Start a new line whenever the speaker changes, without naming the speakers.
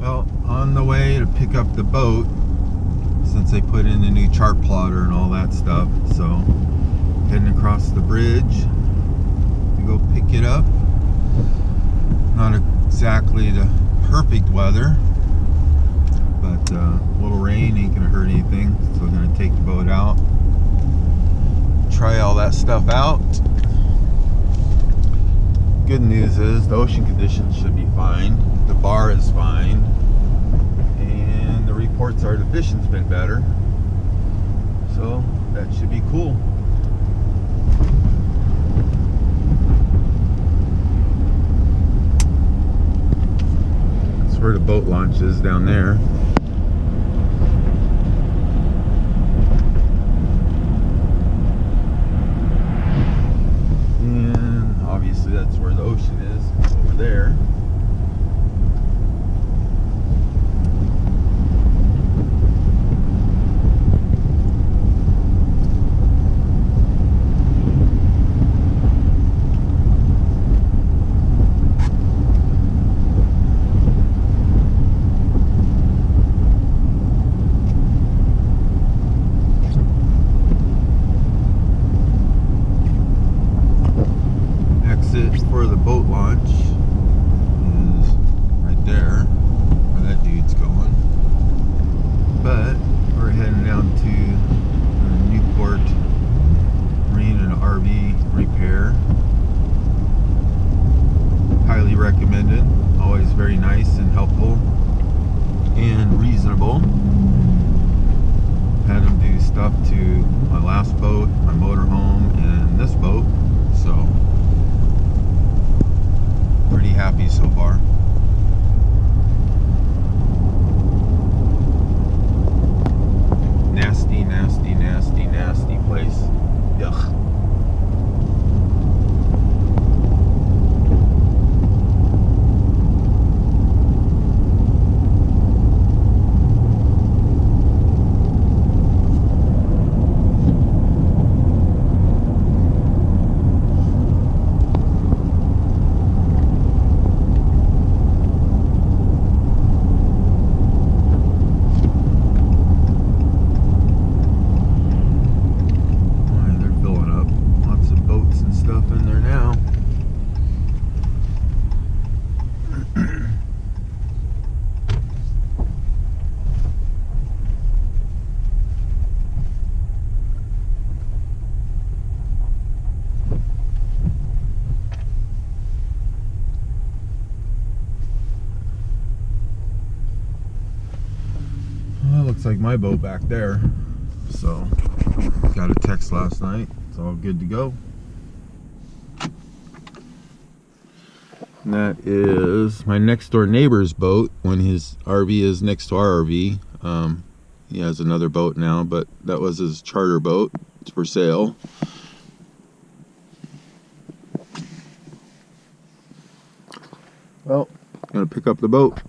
Well, on the way to pick up the boat, since they put in the new chart plotter and all that stuff, so heading across the bridge to go pick it up. Not exactly the perfect weather, but a little rain ain't gonna hurt anything, so we're gonna take the boat out, try all that stuff out. Good news is the ocean conditions should be fine, the bar is fine, and the reports are the fishing's been better, so that should be cool. That's where the boat launch is, down there. And obviously that's where the ocean is, over there. For the boat launch is right there where that dude's going, but we're heading down to Newport Marine and RV repair. Highly recommended, always very nice and helpful and reasonable. Had them do stuff to my last boat, my motorhome, and this boat, so pretty happy so far. Nasty, nasty, nasty, nasty place. Yuck. Looks like my boat back there, so got a text last night, it's all good to go. And that is my next door neighbor's boat when his RV is next to our RV. He has another boat now, but that was his charter boat. It's for sale. Well, gonna pick up the boat.